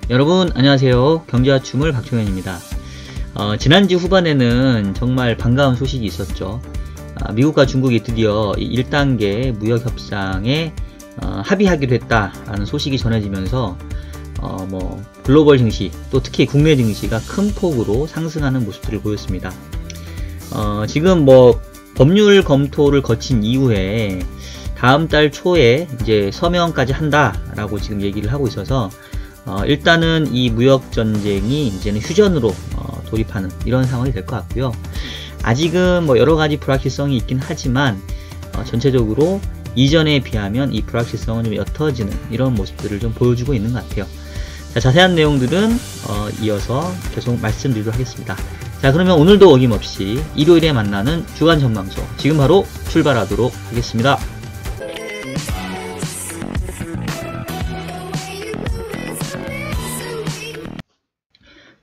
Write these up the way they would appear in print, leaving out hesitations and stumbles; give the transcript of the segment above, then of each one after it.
여러분 안녕하세요. 경제와 춤을 박종현입니다. 지난주 후반에는 정말 반가운 소식이 있었죠. 미국과 중국이 드디어 1단계 무역협상에 합의하기로 했다라는 소식이 전해지면서 글로벌 증시 또 특히 국내 증시가 큰 폭으로 상승하는 모습들을 보였습니다. 지금 법률 검토를 거친 이후에 다음 달 초에 이제 서명까지 한다라고 지금 얘기를 하고 있어서 일단은 이 무역 전쟁이 이제는 휴전으로 돌입하는 이런 상황이 될 것 같고요. 아직은 여러 가지 불확실성이 있긴 하지만 전체적으로 이전에 비하면 이 불확실성은 좀 옅어지는 이런 모습들을 좀 보여주고 있는 것 같아요. 자, 자세한 내용들은 이어서 계속 말씀드리도록 하겠습니다. 자, 그러면 오늘도 어김없이 일요일에 만나는 주간 전망소 지금 바로 출발하도록 하겠습니다.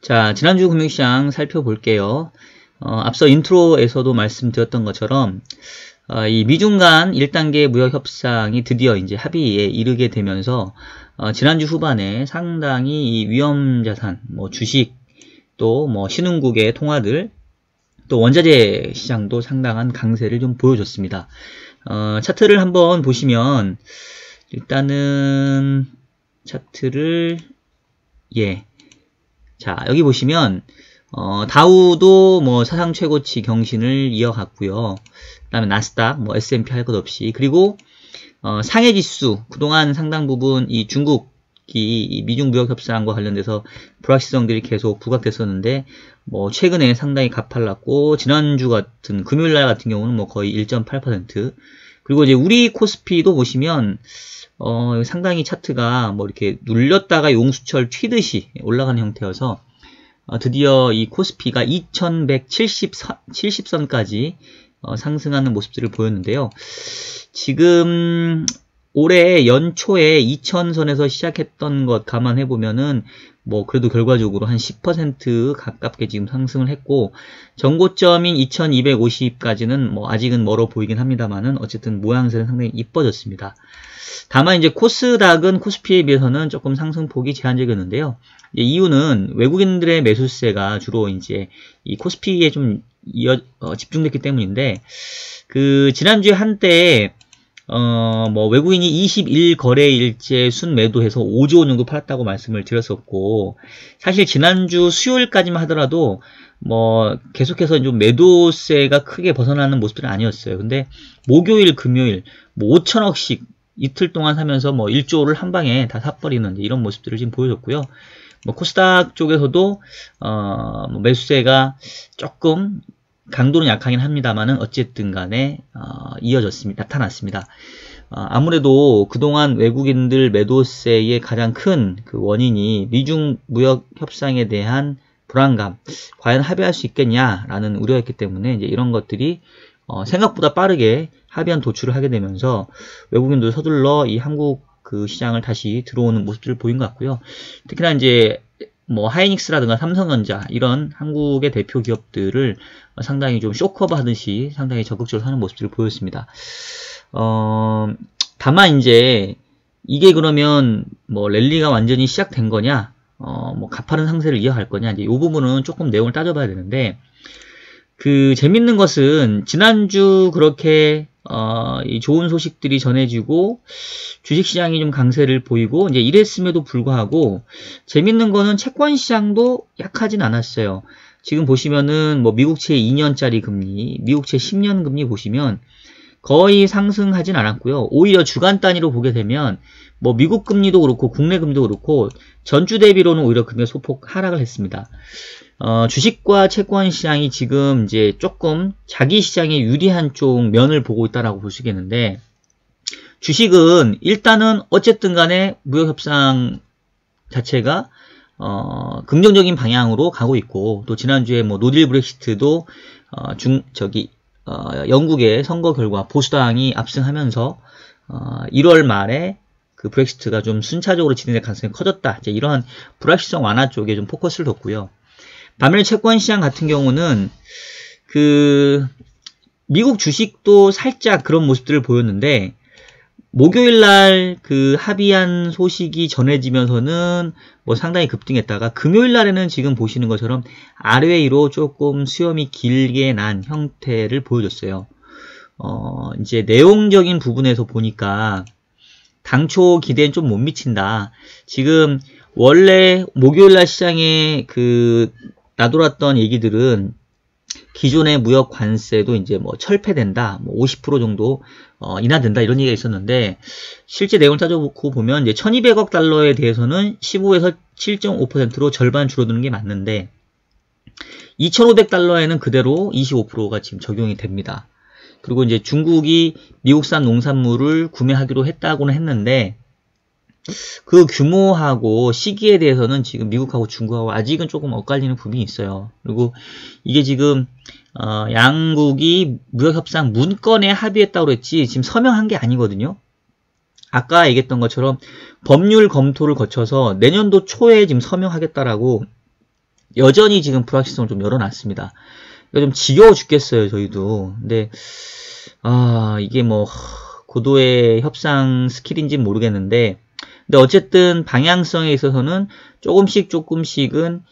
자, 지난주 금융시장 살펴볼게요. 앞서 인트로에서도 말씀드렸던 것처럼 이 미중 간 1단계 무역협상이 드디어 이제 합의에 이르게 되면서 지난주 후반에 상당히 이 위험자산, 주식, 또 신흥국의 통화들, 또 원자재 시장도 상당한 강세를 좀 보여줬습니다. 차트를 한번 보시면 일단은 차트를 자, 여기 보시면 다우도 사상 최고치 경신을 이어갔고요. 그 다음에 나스닥, S&P 할 것 없이, 그리고 상해 지수 그동안 상당 부분 이 중국이 미중 무역 협상과 관련돼서 불확실성들이 계속 부각됐었는데 최근에 상당히 가팔랐고, 지난주 같은 금요일 날 같은 경우는 거의 1.8%, 그리고 이제 우리 코스피도 보시면 상당히 차트가 이렇게 눌렸다가 용수철 튀듯이 올라가는 형태여서 드디어 이 코스피가 2170선까지 상승하는 모습들을 보였는데요. 지금 올해 연초에 2000선에서 시작했던 것 감안해보면은 그래도 결과적으로 한 10% 가깝게 지금 상승을 했고, 전고점인 2250까지는 아직은 멀어 보이긴 합니다만은 어쨌든 모양새는 상당히 이뻐졌습니다. 다만 이제 코스닥은 코스피에 비해서는 조금 상승폭이 제한적이었는데요. 이유는 외국인들의 매수세가 주로 이제 이 코스피에 좀 집중됐기 때문인데, 지난주에 한때 외국인이 21거래일째 순매도해서 5조 원 정도 팔았다고 말씀을 드렸었고, 사실 지난주 수요일까지만 하더라도 계속해서 좀 매도세가 크게 벗어나는 모습들은 아니었어요. 근데 목요일, 금요일 5천억씩 이틀 동안 사면서 1조를 한 방에 다 사버리는 이런 모습들을 지금 보여줬고요. 코스닥 쪽에서도 매수세가 조금 강도는 약하긴 합니다만은 어쨌든 간에 나타났습니다. 아무래도 그동안 외국인들 매도세의 가장 큰 원인이 미중 무역 협상에 대한 불안감, 과연 합의할 수 있겠냐라는 우려였기 때문에 이제 이런 것들이 생각보다 빠르게 합의안 도출을 하게 되면서 외국인도 서둘러 이 한국 시장을 다시 들어오는 모습들을 보인 것 같고요. 특히나 이제 하이닉스라든가 삼성전자 이런 한국의 대표 기업들을 상당히 좀 쇼커버 하듯이 상당히 적극적으로 하는 모습들을 보였습니다. 다만 이제 이게 그러면 랠리가 완전히 시작된 거냐, 가파른 상세를 이어갈 거냐, 이제 이 부분은 조금 내용을 따져봐야 되는데, 재밌는 것은 지난주 그렇게 이 좋은 소식들이 전해지고 주식시장이 좀 강세를 보이고 이제 이랬음에도 불구하고 재밌는 거는 채권시장도 약하진 않았어요. 지금 보시면은 미국채 2년짜리 금리, 미국채 10년 금리 보시면 거의 상승하진 않았고요. 오히려 주간 단위로 보게 되면 미국 금리도 그렇고 국내 금리도 그렇고 전주 대비로는 오히려 금리 소폭 하락을 했습니다. 주식과 채권 시장이 지금 이제 조금 자기 시장에 유리한 쪽 면을 보고 있다라고 볼 수 있겠는데, 주식은 일단은 어쨌든 간에 무역협상 자체가 긍정적인 방향으로 가고 있고, 또 지난주에 노딜 브렉시트도 영국의 선거 결과 보수당이 압승하면서 1월 말에 브렉시트가 좀 순차적으로 진행될 가능성이 커졌다. 이제 이러한 불확실성 완화 쪽에 좀 포커스를 뒀고요. 반면에 채권시장 같은 경우는 미국 주식도 살짝 그런 모습들을 보였는데 목요일 날 그 합의안 소식이 전해지면서는 뭐 상당히 급등했다가 금요일 날에는 지금 보시는 것처럼 아래 위로 조금 수렴이 길게 난 형태를 보여줬어요. 이제 내용적인 부분에서 보니까 당초 기대엔 좀 못 미친다. 지금 원래 목요일날 시장에 그 나돌았던 얘기들은 기존의 무역 관세도 이제 뭐 철폐된다, 뭐 50% 정도 인하된다 이런 얘기가 있었는데 실제 내용을 따져보고 보면 이제 1,200억 달러에 대해서는 15에서 7.5%로 절반 줄어드는 게 맞는데 2,500달러에는 그대로 25%가 지금 적용이 됩니다. 그리고 이제 중국이 미국산 농산물을 구매하기로 했다고는 했는데 그 규모하고 시기에 대해서는 지금 미국하고 중국하고 아직은 조금 엇갈리는 부분이 있어요. 그리고 이게 지금 양국이 무역협상 문건에 합의했다고 그랬지 지금 서명한 게 아니거든요. 아까 얘기했던 것처럼 법률 검토를 거쳐서 내년도 초에 지금 서명하겠다라고 여전히 지금 불확실성을 좀 열어놨습니다. 좀 지겨워 죽겠어요, 저희도. 근데 이게 뭐 고도의 협상 스킬인지는 모르겠는데 근데 어쨌든 방향성에 있어서는 조금씩은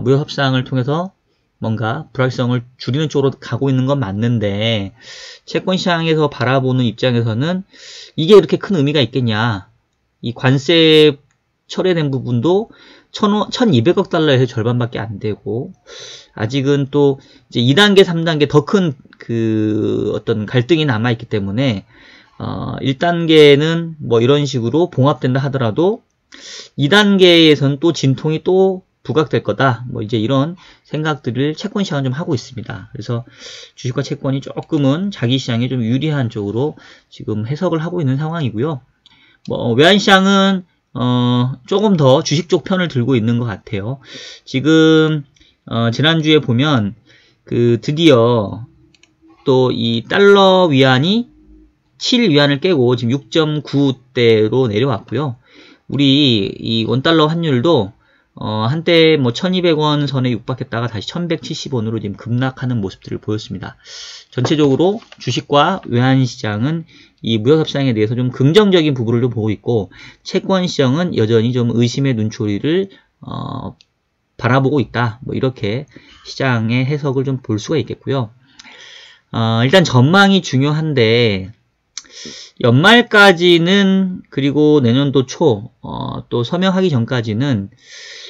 무역 협상을 통해서 뭔가 불확실성을 줄이는 쪽으로 가고 있는 건 맞는데 채권 시장에서 바라보는 입장에서는 이게 이렇게 큰 의미가 있겠냐. 이 관세 철회된 부분도 1,200억 달러에서 절반밖에 안 되고 아직은 또 이제 2단계, 3단계 더 큰 그 어떤 갈등이 남아 있기 때문에 1단계는 뭐 이런 식으로 봉합된다 하더라도 2단계에선 또 진통이 또 부각될 거다. 뭐 이제 이런 생각들을 채권 시장은 좀 하고 있습니다. 그래서 주식과 채권이 조금은 자기 시장에 좀 유리한 쪽으로 지금 해석을 하고 있는 상황이고요. 뭐 외환 시장은 조금 더 주식 쪽 편을 들고 있는 것 같아요. 지금 지난주에 보면 그 드디어 또 이 달러 위안이 7위안을 깨고 지금 6.9대로 내려왔고요. 우리 이 원달러 환율도 한때 뭐 1200원 선에 육박했다가 다시 1170원으로 지금 급락하는 모습들을 보였습니다. 전체적으로 주식과 외환시장은 이 무역협상에 대해서 좀 긍정적인 부분을 좀 보고 있고 채권 시장은 여전히 좀 의심의 눈초리를 바라보고 있다. 뭐 이렇게 시장의 해석을 좀 볼 수가 있겠고요. 일단 전망이 중요한데 연말까지는 그리고 내년도 초 또 서명하기 전까지는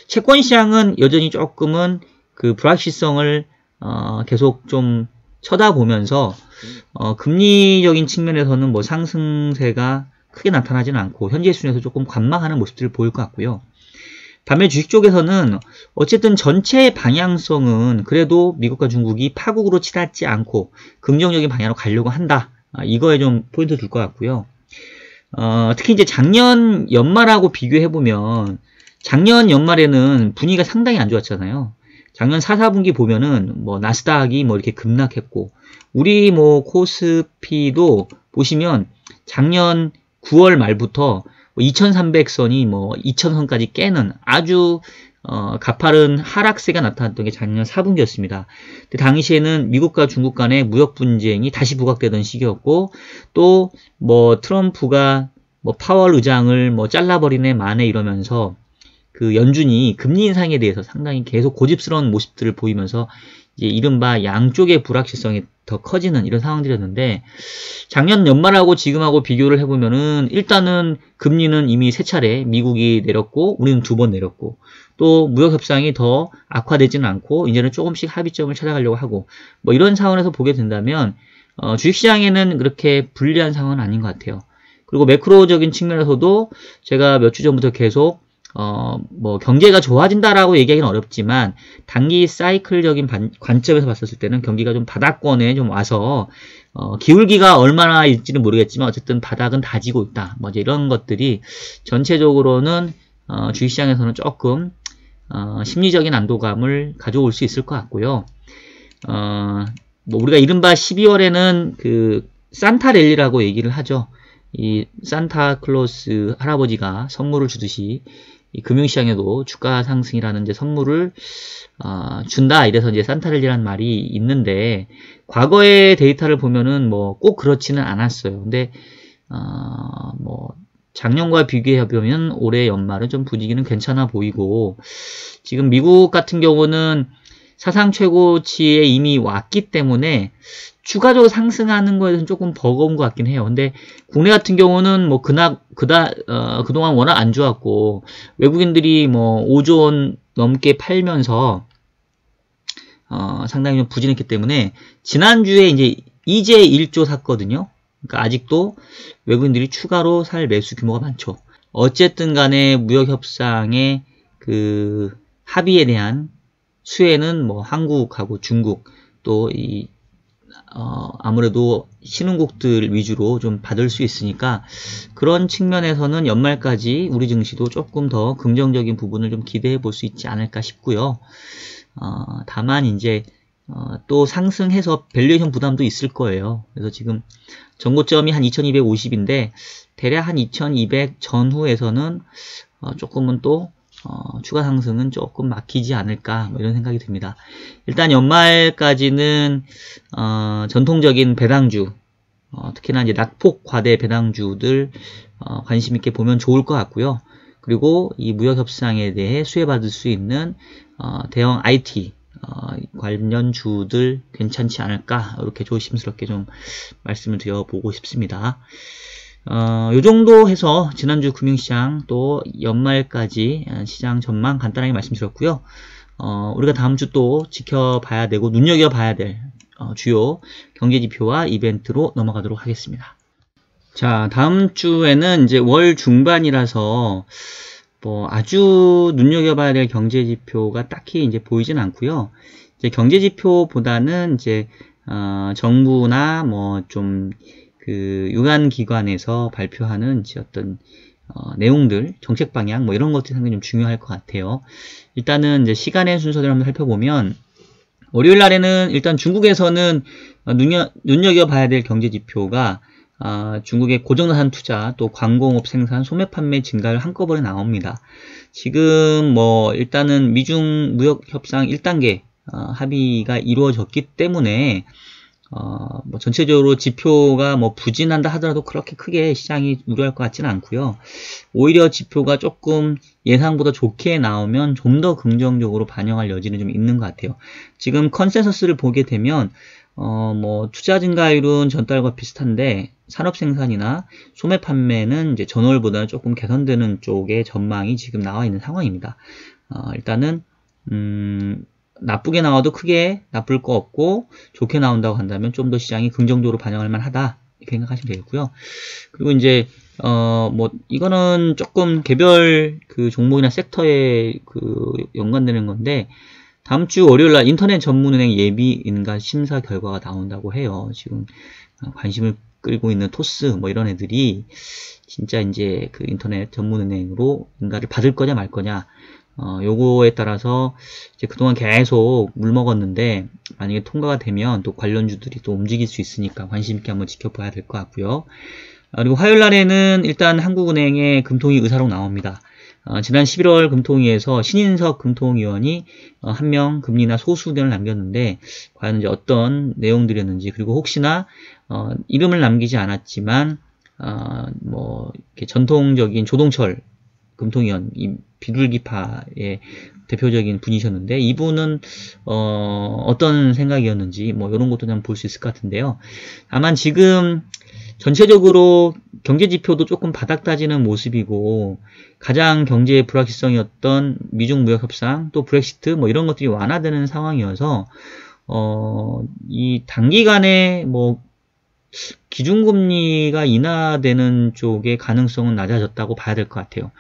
채권 시장은 여전히 조금은 그 불확실성을 계속 좀 쳐다보면서 금리적인 측면에서는 뭐 상승세가 크게 나타나지는 않고 현재 수준에서 조금 관망하는 모습들을 보일 것 같고요. 반면 주식 쪽에서는 어쨌든 전체의 방향성은 그래도 미국과 중국이 파국으로 치닫지 않고 긍정적인 방향으로 가려고 한다. 이거에 좀 포인트 둘 것 같고요. 특히 이제 작년 연말하고 비교해보면 작년 연말에는 분위기가 상당히 안 좋았잖아요. 작년 4, 4분기 보면은 뭐 나스닥이 뭐 이렇게 급락했고 우리 뭐 코스피도 보시면 작년 9월 말부터 2300선이 뭐 2000선까지 깨는 아주 가파른 하락세가 나타났던 게 작년 4분기였습니다. 당시에는 미국과 중국 간의 무역 분쟁이 다시 부각되던 시기였고 또 뭐 트럼프가 뭐 파월 의장을 뭐 잘라버리네 마네 이러면서 그 연준이 금리 인상에 대해서 상당히 계속 고집스러운 모습들을 보이면서 이제 이른바 양쪽의 불확실성이 더 커지는 이런 상황들이었는데 작년 연말하고 지금하고 비교를 해보면은 일단은 금리는 이미 3차례 미국이 내렸고 우리는 2번 내렸고 또 무역 협상이 더 악화되지는 않고 이제는 조금씩 합의점을 찾아가려고 하고 뭐 이런 상황에서 보게 된다면 주식시장에는 그렇게 불리한 상황은 아닌 것 같아요. 그리고 매크로적인 측면에서도 제가 몇 주 전부터 계속 뭐 경제가 좋아진다라고 얘기하기는 어렵지만 단기 사이클적인 관점에서 봤었을 때는 경기가 좀 바닥권에 좀 와서 기울기가 얼마나 있지는 모르겠지만 어쨌든 바닥은 다지고 있다. 뭐 이제 이런 것들이 전체적으로는 주식시장에서는 조금 심리적인 안도감을 가져올 수 있을 것 같고요. 뭐 우리가 이른바 12월에는 그 산타 랠리라고 얘기를 하죠. 이 산타클로스 할아버지가 선물을 주듯이 이 금융시장에도 주가 상승이라는 이제 선물을 준다. 이래서 이제 산타랠리라는 말이 있는데 과거의 데이터를 보면은 뭐 꼭 그렇지는 않았어요. 근데 뭐 작년과 비교해보면 올해 연말은 좀 분위기는 괜찮아 보이고, 지금 미국 같은 경우는 사상 최고치에 이미 왔기 때문에 추가적으로 상승하는 거에는 조금 버거운 것 같긴 해요. 근데 국내 같은 경우는 뭐 그동안 워낙 안 좋았고, 외국인들이 뭐 5조 원 넘게 팔면서 상당히 좀 부진했기 때문에, 지난주에 이제 1조 샀거든요. 그러니까 아직도 외국인들이 추가로 살 매수 규모가 많죠. 어쨌든 간에 무역협상의 그 합의에 대한 수혜는 뭐 한국하고 중국, 또 아무래도 신흥국들 위주로 좀 받을 수 있으니까, 그런 측면에서는 연말까지 우리 증시도 조금 더 긍정적인 부분을 좀 기대해 볼 수 있지 않을까 싶고요. 다만 이제 또 상승해서 밸류에이션 부담도 있을 거예요. 그래서 지금 전고점이 한 2250인데 대략 한 2200 전후에서는 조금은 또 추가 상승은 조금 막히지 않을까, 뭐 이런 생각이 듭니다. 일단 연말까지는 전통적인 배당주, 특히나 이제 낙폭 과대 배당주들 관심 있게 보면 좋을 것 같고요. 그리고 이 무역협상에 대해 수혜받을 수 있는 대형 IT 관련주들 괜찮지 않을까, 이렇게 조심스럽게 좀 말씀을 드려보고 싶습니다. 요 정도 해서 지난주 금융시장 또 연말까지 시장 전망 간단하게 말씀드렸고요. 우리가 다음 주 또 지켜봐야 되고 눈여겨봐야 될 주요 경제지표와 이벤트로 넘어가도록 하겠습니다. 자, 다음 주에는 이제 월 중반이라서 뭐 아주 눈여겨봐야 될 경제지표가 딱히 이제 보이진 않고요. 이제 경제지표보다는 이제 정부나 뭐 좀 그 유관기관에서 발표하는 이제 어떤 내용들, 정책 방향 뭐 이런 것들이 상당히 좀 중요할 것 같아요. 일단은 이제 시간의 순서대로 한번 살펴보면, 월요일 날에는 일단 중국에서는 눈여겨봐야 될 경제지표가 중국의 고정자산 투자, 또 광공업 생산, 소매 판매 증가를 한꺼번에 나옵니다. 지금 뭐 일단은 미중 무역 협상 1단계 합의가 이루어졌기 때문에 뭐 전체적으로 지표가 뭐 부진한다 하더라도 그렇게 크게 시장이 우려할 것 같지는 않고요. 오히려 지표가 조금 예상보다 좋게 나오면 좀 더 긍정적으로 반영할 여지는 좀 있는 것 같아요. 지금 컨센서스를 보게 되면 뭐 투자 증가율은 전달과 비슷한데 산업 생산이나 소매 판매는 이제 전월보다는 조금 개선되는 쪽의 전망이 지금 나와 있는 상황입니다. 일단은 나쁘게 나와도 크게 나쁠 거 없고, 좋게 나온다고 한다면 좀 더 시장이 긍정적으로 반영할 만하다, 이렇게 생각하시면 되겠고요. 그리고 이제 뭐 이거는 조금 개별 그 종목이나 섹터에 그 연관되는 건데, 다음 주 월요일날 인터넷 전문은행 예비 인가 심사 결과가 나온다고 해요. 지금 관심을 끌고 있는 토스 뭐 이런 애들이 진짜 이제 그 인터넷 전문은행으로 인가를 받을 거냐 말 거냐, 요거에 따라서 이제 그동안 계속 물먹었는데 만약에 통과가 되면 또 관련주들이 또 움직일 수 있으니까 관심 있게 한번 지켜봐야 될 것 같고요. 그리고 화요일 날에는 일단 한국은행의 금통위 의사록 나옵니다. 지난 11월 금통위에서 신인석 금통위원이 한 명 금리나 소수 의견을 남겼는데, 과연 이제 어떤 내용들이었는지, 그리고 혹시나 이름을 남기지 않았지만 뭐 이렇게 전통적인 조동철 금통위원, 이 비둘기파의 대표적인 분이셨는데, 이분은 어떤 생각이었는지 뭐 이런 것도 좀 볼 수 있을 것 같은데요. 다만 지금 전체적으로 경제지표도 조금 바닥 다지는 모습이고, 가장 경제의 불확실성이었던 미중 무역협상, 또 브렉시트 뭐 이런 것들이 완화되는 상황이어서 이 단기간에 뭐 기준금리가 인하되는 쪽의 가능성은 낮아졌다고 봐야 될 것 같아요.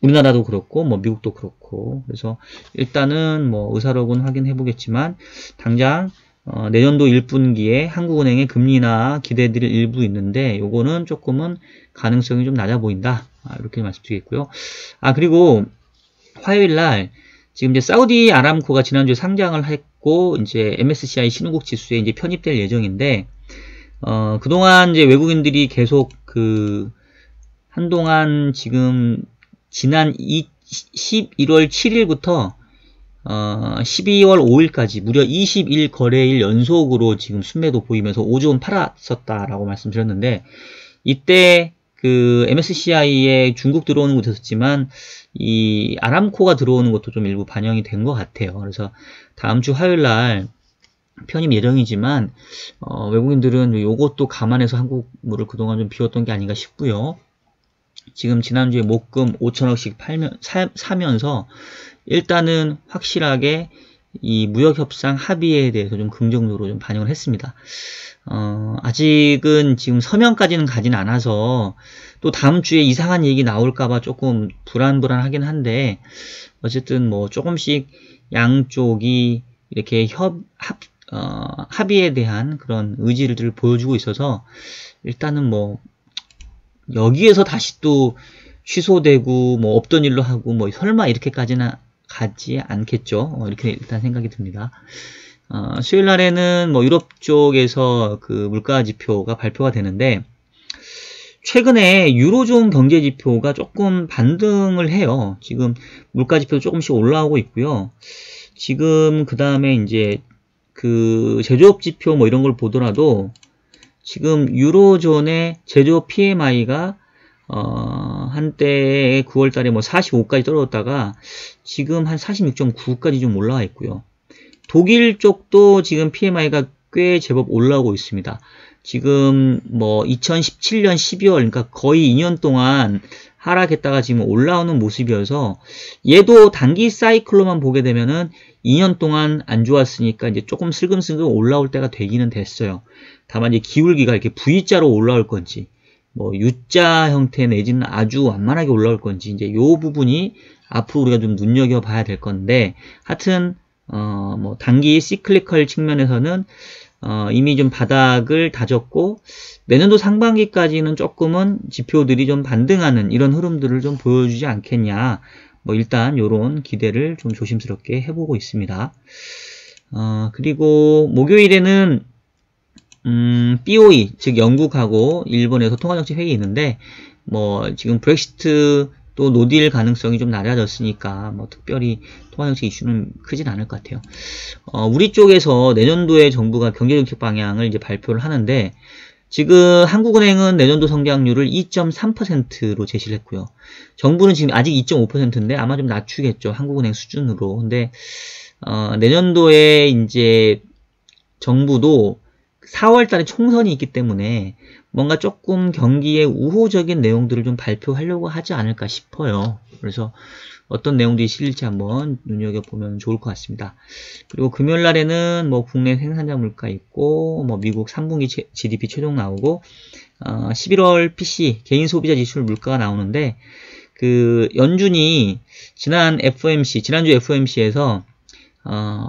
우리나라도 그렇고 뭐 미국도 그렇고. 그래서 일단은 뭐 의사록은 확인해 보겠지만, 당장 내년도 1분기에 한국은행의 금리 인하 기대들이 일부 있는데, 요거는 조금은 가능성이 좀 낮아 보인다, 이렇게 말씀드리겠고요. 그리고 화요일날 지금 이제 사우디 아람코가 지난주에 상장을 했고, 이제 MSCI 신흥국 지수에 이제 편입될 예정인데, 그동안 이제 외국인들이 계속 한동안 지금 지난 11월 7일부터 12월 5일까지 무려 20일 거래일 연속으로 지금 순매도 보이면서 5조 원 팔았었다라고 말씀드렸는데, 이때 그 MSCI에 중국 들어오는 것도 있었지만 이 아람코가 들어오는 것도 좀 일부 반영이 된 것 같아요. 그래서 다음 주 화요일 날 편입 예정이지만 외국인들은 요것도 감안해서 한국물을 그동안 좀 비웠던 게 아닌가 싶고요. 지금 지난주에 목금 5천억씩 사면서 일단은 확실하게 이 무역협상 합의에 대해서 좀 긍정적으로 좀 반영을 했습니다. 아직은 지금 서명까지는 가진 않아서 또 다음 주에 이상한 얘기 나올까봐 조금 불안하긴 한데 어쨌든 뭐 조금씩 양쪽이 이렇게 합의에 대한 그런 의지를 보여주고 있어서 일단은 뭐 여기에서 다시 또 취소되고 뭐 없던 일로 하고 뭐 설마 이렇게까지는 가지 않겠죠. 이렇게 일단 생각이 듭니다. 수요일 날에는 뭐 유럽 쪽에서 그 물가 지표가 발표가 되는데 최근에 유로존 경제 지표가 조금 반등을 해요. 지금 물가 지표도 조금씩 올라오고 있고요. 지금 그 다음에 이제 그 제조업 지표 뭐 이런 걸 보더라도 지금 유로존의 제조업 PMI가 한때 9월 달에 뭐 45까지 떨어졌다가 지금 한 46.9까지 좀 올라와 있고요. 독일 쪽도 지금 PMI가 꽤 제법 올라오고 있습니다. 지금 뭐 2017년 12월 그러니까 거의 2년 동안 하락했다가 지금 올라오는 모습이어서 얘도 단기 사이클로만 보게 되면은 2년 동안 안 좋았으니까 이제 조금 슬금슬금 올라올 때가 되기는 됐어요. 다만 이제 기울기가 이렇게 V자로 올라올 건지 뭐 U자 형태 내지는 아주 완만하게 올라올 건지 이제 요 부분이 앞으로 우리가 좀 눈여겨봐야 될 건데 하여튼 뭐 단기 시클리컬 측면에서는 이미 좀 바닥을 다졌고 내년도 상반기까지는 조금은 지표들이 좀 반등하는 이런 흐름들을 좀 보여주지 않겠냐. 뭐 일단 요런 기대를 좀 조심스럽게 해보고 있습니다. 그리고 목요일에는 BOE 즉 영국하고 일본에서 통화정책 회의 있는데 뭐 지금 브렉시트 또 노딜 가능성이 좀 낮아졌으니까 뭐 특별히 통화정책 이슈는 크진 않을 것 같아요. 우리 쪽에서 내년도에 정부가 경제정책 방향을 이제 발표를 하는데 지금 한국은행은 내년도 성장률을 2.3%로 제시를 했고요. 정부는 지금 아직 2.5%인데 아마 좀 낮추겠죠. 한국은행 수준으로. 근데 내년도에 이제 정부도 4월 달에 총선이 있기 때문에 뭔가 조금 경기에 우호적인 내용들을 좀 발표하려고 하지 않을까 싶어요. 그래서 어떤 내용들이 실릴지 한번 눈여겨보면 좋을 것 같습니다. 그리고 금요일 날에는 뭐 국내 생산자 물가 있고 뭐 미국 3분기 GDP 최종 나오고 11월 PC 개인 소비자 지출 물가가 나오는데 그 연준이 지난주 FOMC에서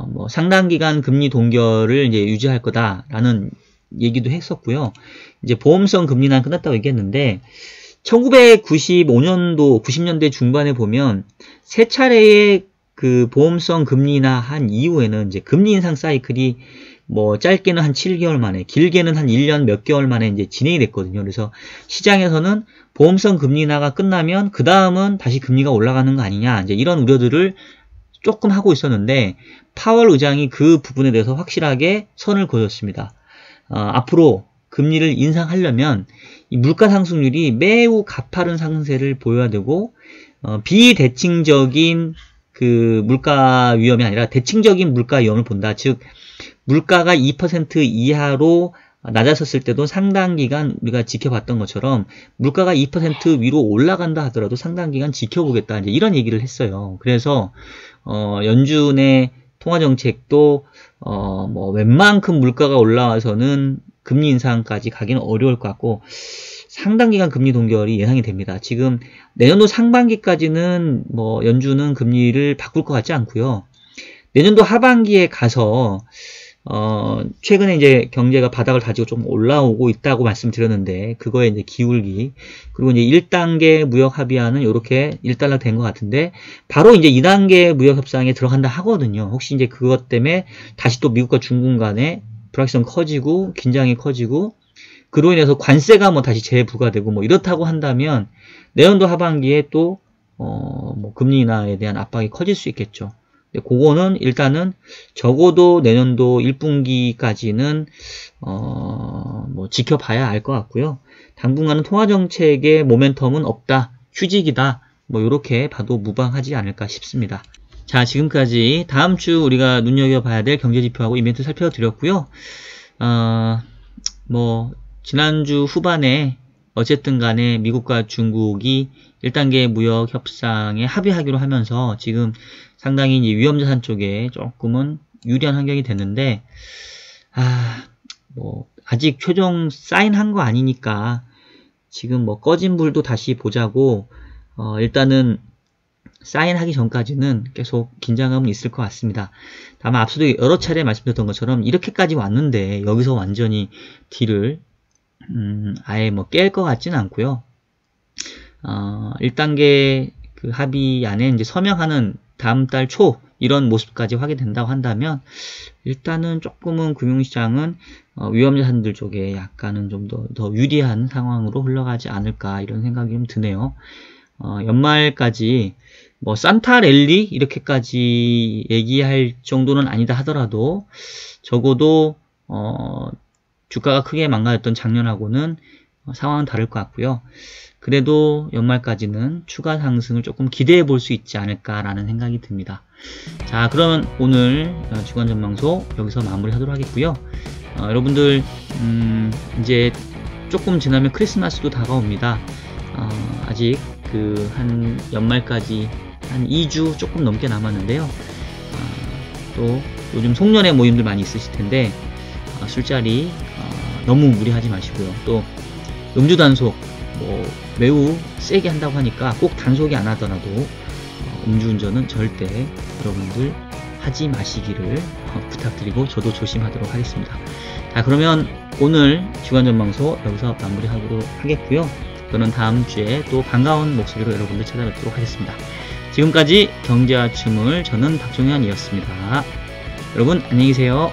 뭐 상당 기간 금리 동결을 이제 유지할 거다라는 얘기도 했었고요. 이제 보험성 금리는 끝났다고 얘기했는데 1995년도 90년대 중반에 보면 세 차례의 그 보험성 금리 인하한 이후에는 이제 금리 인상 사이클이 뭐 짧게는 한 7개월 만에, 길게는 한 1년 몇 개월 만에 이제 진행이 됐거든요. 그래서 시장에서는 보험성 금리 인하가 끝나면 그 다음은 다시 금리가 올라가는 거 아니냐, 이제 이런 우려들을 조금 하고 있었는데 파월 의장이 그 부분에 대해서 확실하게 선을 그었습니다. 앞으로 금리를 인상하려면 이 물가 상승률이 매우 가파른 상승세를 보여야 되고 비대칭적인 그 물가 위험이 아니라 대칭적인 물가 위험을 본다. 즉 물가가 2% 이하로 낮았었을 때도 상당 기간 우리가 지켜봤던 것처럼 물가가 2% 위로 올라간다 하더라도 상당 기간 지켜보겠다. 이제 이런 얘기를 했어요. 그래서 연준의 통화정책도 뭐 웬만큼 물가가 올라와서는 금리 인상까지 가기는 어려울 것 같고 상당 기간 금리 동결이 예상이 됩니다. 지금 내년도 상반기까지는 뭐 연준은 금리를 바꿀 것 같지 않고요. 내년도 하반기에 가서 최근에 이제 경제가 바닥을 다지고 좀 올라오고 있다고 말씀드렸는데 그거에 이제 기울기 그리고 이제 1단계 무역 합의안은 이렇게 일단락된 것 같은데 바로 이제 2단계 무역 협상에 들어간다 하거든요. 혹시 이제 그것 때문에 다시 또 미국과 중국 간에 불확실성 커지고 긴장이 커지고 그로 인해서 관세가 뭐 다시 재부과되고 뭐 이렇다고 한다면 내년도 하반기에 또 뭐 금리 인하에 대한 압박이 커질 수 있겠죠. 그거는 일단은 적어도 내년도 1분기까지는 뭐 지켜봐야 알 것 같고요. 당분간은 통화정책의 모멘텀은 없다, 휴직이다, 뭐 이렇게 봐도 무방하지 않을까 싶습니다. 자, 지금까지 다음 주 우리가 눈여겨봐야 될 경제지표하고 이벤트 살펴드렸고요. 뭐 지난주 후반에 어쨌든 간에 미국과 중국이 1단계 무역 협상에 합의하기로 하면서 지금 상당히 이제 위험자산 쪽에 조금은 유리한 환경이 됐는데, 뭐 아직 최종 사인한 거 아니니까 지금 뭐 꺼진 불도 다시 보자고, 일단은 사인하기 전까지는 계속 긴장감은 있을 것 같습니다. 다만 앞서도 여러 차례 말씀드렸던 것처럼 이렇게까지 왔는데 여기서 완전히 딜을 아예 뭐 깰 것 같지는 않고요. 1단계 그 합의 안에 이제 서명하는 다음 달 초 이런 모습까지 확인된다고 한다면 일단은 조금은 금융시장은 위험자산들 쪽에 약간은 좀 더 유리한 상황으로 흘러가지 않을까 이런 생각이 좀 드네요. 연말까지 뭐 산타 랠리 이렇게까지 얘기할 정도는 아니다 하더라도 적어도 주가가 크게 망가졌던 작년하고는 상황은 다를 것 같고요. 그래도 연말까지는 추가 상승을 조금 기대해 볼 수 있지 않을까라는 생각이 듭니다. 자, 그러면 오늘 주간전망소 여기서 마무리하도록 하겠고요. 여러분들 이제 조금 지나면 크리스마스도 다가옵니다. 아직 그 한 연말까지 한 2주 조금 넘게 남았는데요. 또 요즘 송년회 모임들 많이 있으실 텐데 술자리 너무 무리하지 마시고요. 또 음주 단속 뭐 매우 세게 한다고 하니까 꼭 단속이 안 하더라도 음주운전은 절대 여러분들 하지 마시기를 부탁드리고 저도 조심하도록 하겠습니다. 자, 그러면 오늘 주간전망소 여기서 마무리하도록 하겠고요. 저는 다음 주에 또 반가운 목소리로 여러분들 찾아뵙도록 하겠습니다. 지금까지 경제와 춤을 저는 박종현이었습니다. 여러분 안녕히 계세요.